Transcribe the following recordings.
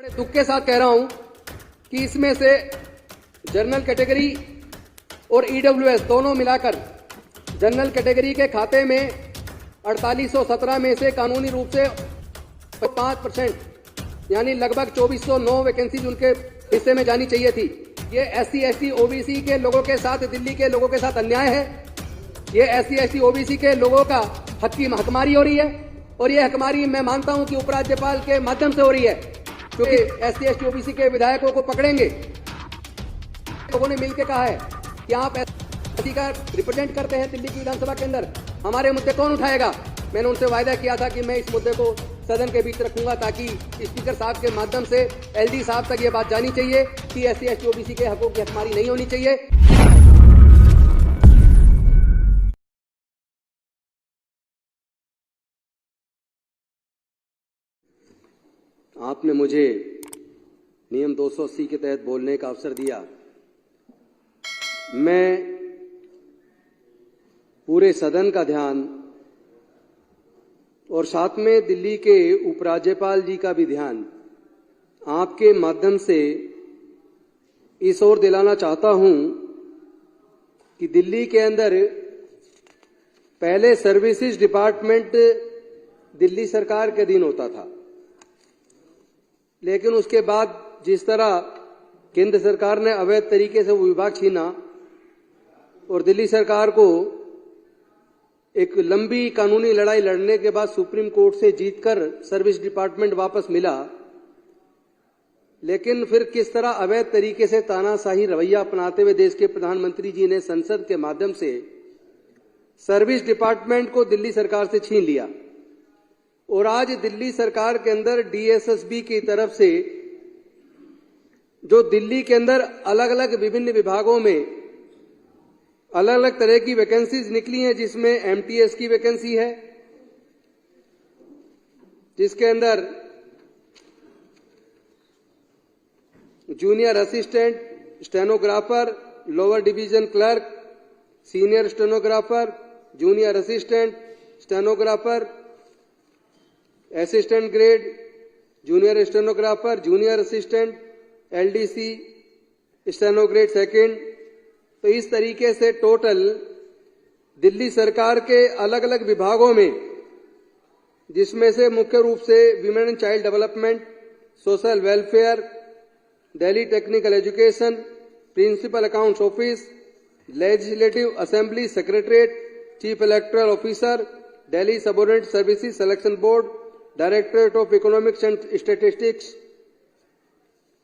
बड़े दुख के साथ कह रहा हूं कि इसमें से जनरल कैटेगरी और ईडब्ल्यूएस दोनों मिलाकर जनरल कैटेगरी के खाते में 4817 में से कानूनी रूप से 5% यानी लगभग 2409 वैकेंसीज उनके हिस्से में जानी चाहिए थी। ये SC ST OBC के लोगों के साथ, दिल्ली के लोगों के साथ अन्याय है। ये SC ST OBC के लोगों का हकमारी हो रही है और ये हकमारी मैं मानता हूं कि उपराज्यपाल के माध्यम से हो रही है, क्योंकि SC ST OBC के विधायकों को पकड़ेंगे। लोगों ने मिलकर कहा है कि आप SC का रिप्रेजेंट करते हैं दिल्ली की विधानसभा के अंदर, हमारे मुद्दे कौन उठाएगा। मैंने उनसे वायदा किया था कि मैं इस मुद्दे को सदन के बीच रखूंगा ताकि स्पीकर साहब के माध्यम से LD साहब तक ये बात जानी चाहिए कि SC ST OBC के हकों की हकमारी नहीं होनी चाहिए। आपने मुझे नियम 280 के तहत बोलने का अवसर दिया। मैं पूरे सदन का ध्यान और साथ में दिल्ली के उपराज्यपाल जी का भी ध्यान आपके माध्यम से इस ओर दिलाना चाहता हूं कि दिल्ली के अंदर पहले सर्विसेज डिपार्टमेंट दिल्ली सरकार के अधीन होता था, लेकिन उसके बाद जिस तरह केंद्र सरकार ने अवैध तरीके से वो विभाग छीना और दिल्ली सरकार को एक लंबी कानूनी लड़ाई लड़ने के बाद सुप्रीम कोर्ट से जीतकर सर्विस डिपार्टमेंट वापस मिला, लेकिन फिर किस तरह अवैध तरीके से तानाशाही रवैया अपनाते हुए देश के प्रधानमंत्री जी ने संसद के माध्यम से सर्विस डिपार्टमेंट को दिल्ली सरकार से छीन लिया और आज दिल्ली सरकार के अंदर DSSB की तरफ से जो दिल्ली के अंदर अलग अलग विभिन्न विभागों में अलग अलग तरह की वैकेंसीज निकली हैं, जिसमें MTS की वैकेंसी है, जिसके अंदर junior assistant, stenographer, lower division clerk, senior stenographer, junior assistant, stenographer, assistant grade, junior stenographer, junior assistant, LDC, steno grade second. तो इस तरीके से टोटल दिल्ली सरकार के अलग अलग विभागों में, जिसमें से मुख्य रूप से women and child development, social welfare, Delhi technical education, principal accounts office, legislative assembly secretariat, chief electoral officer, Delhi subordinate services selection board, directorate of economics and statistics,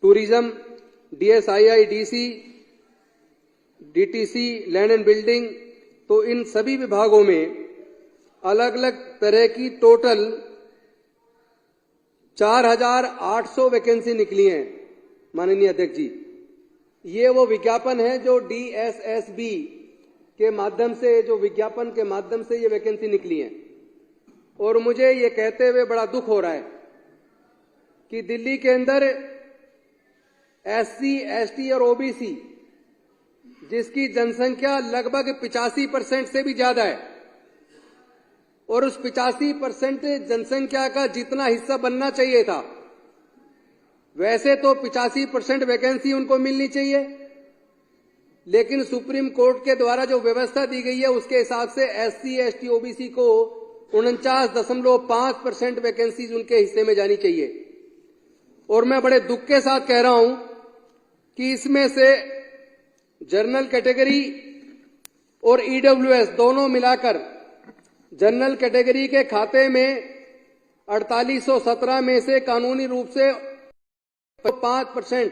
tourism, DSII, DC, DTC, land and building. तो इन सभी विभागों में अलग अलग तरह की total 4800 vacancy निकली हैं माननीय अध्यक्ष जी। ये वो विज्ञापन है जो DSSB के माध्यम से, जो विज्ञापन के माध्यम से ये वैकेंसी निकली है। और मुझे ये कहते हुए बड़ा दुख हो रहा है कि दिल्ली के अंदर SC ST और OBC जिसकी जनसंख्या लगभग 85% से भी ज्यादा है, और उस 85% जनसंख्या का जितना हिस्सा बनना चाहिए था, वैसे तो 85% वैकेंसी उनको मिलनी चाहिए, लेकिन सुप्रीम कोर्ट के द्वारा जो व्यवस्था दी गई है उसके हिसाब से SC ST OBC को 49.5% वैकेंसीज उनके हिस्से में जानी चाहिए। और मैं बड़े दुख के साथ कह रहा हूं कि इसमें से जनरल कैटेगरी और ईडब्ल्यूएस दोनों मिलाकर जनरल कैटेगरी के खाते में 4817 में से कानूनी रूप से 5%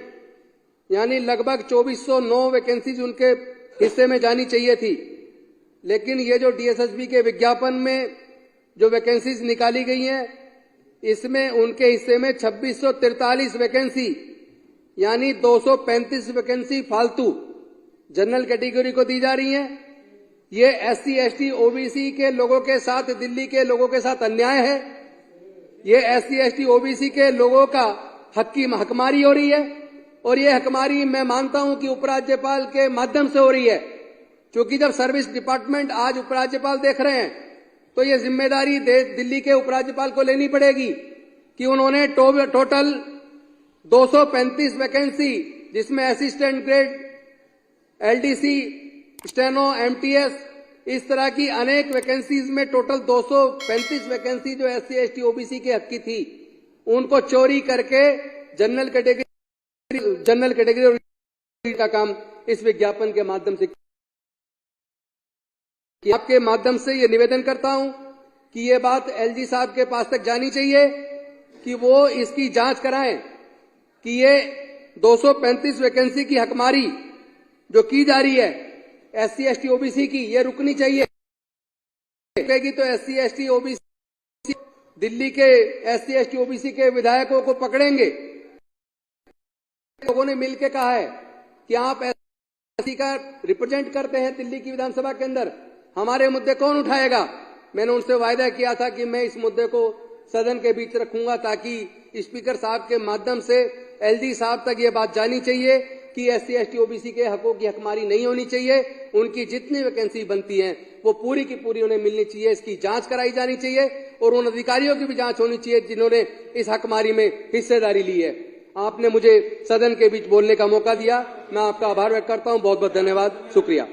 यानी लगभग 2409 वैकेंसीज उनके हिस्से में जानी चाहिए थी, लेकिन ये जो DSSB के विज्ञापन में जो वैकेंसीज निकाली गई हैं, इसमें उनके हिस्से में 2643 वैकेंसी यानी 235 वैकेंसी फालतू जनरल कैटेगरी को दी जा रही हैं। ये SC ST OBC के लोगों के साथ, दिल्ली के लोगों के साथ अन्याय है। ये SC ST OBC के लोगों का हकमारी हो रही है और ये हकमारी मैं मानता हूं कि उपराज्यपाल के माध्यम से हो रही है, क्योंकि जब सर्विस डिपार्टमेंट आज उपराज्यपाल देख रहे हैं तो ये जिम्मेदारी दिल्ली के उपराज्यपाल को लेनी पड़ेगी कि उन्होंने टोटल 235 वैकेंसी, जिसमें assistant grade, LDC, steno, MTS, इस तरह की अनेक वैकेंसीज में टोटल 235 वैकेंसी जो एससी, एसटी, ओबीसी के हक की थी, उनको चोरी करके जनरल कैटेगरी का काम इस विज्ञापन के माध्यम से कि आपके माध्यम से ये निवेदन करता हूं कि ये बात एलजी साहब के पास तक जानी चाहिए कि वो इसकी जांच कराएं कि ये 235 वैकेंसी की हकमारी जो की जा रही है एससी, एसटी, ओबीसी की, ये रुकनी चाहिए। रुकेगी तो एससी, एसटी, ओबीसी दिल्ली के एससी, एसटी, ओबीसी के विधायकों को पकड़ेंगे। लोगों ने मिलकर कहा है कि आप एससी का रिप्रेजेंट करते हैं दिल्ली की विधानसभा के अंदर, हमारे मुद्दे कौन उठाएगा। मैंने उनसे वायदा किया था कि मैं इस मुद्दे को सदन के बीच रखूंगा ताकि स्पीकर साहब के माध्यम से एलजी साहब तक ये बात जानी चाहिए कि एससी, एसटी, ओबीसी के हकों की हकमारी नहीं होनी चाहिए। उनकी जितनी वैकेंसी बनती है वो पूरी की पूरी उन्हें मिलनी चाहिए, इसकी जांच कराई जानी चाहिए और उन अधिकारियों की भी जांच होनी चाहिए जिन्होंने इस हकमारी में हिस्सेदारी ली है। आपने मुझे सदन के बीच बोलने का मौका दिया, मैं आपका आभार व्यक्त करता हूं। बहुत बहुत धन्यवाद, शुक्रिया।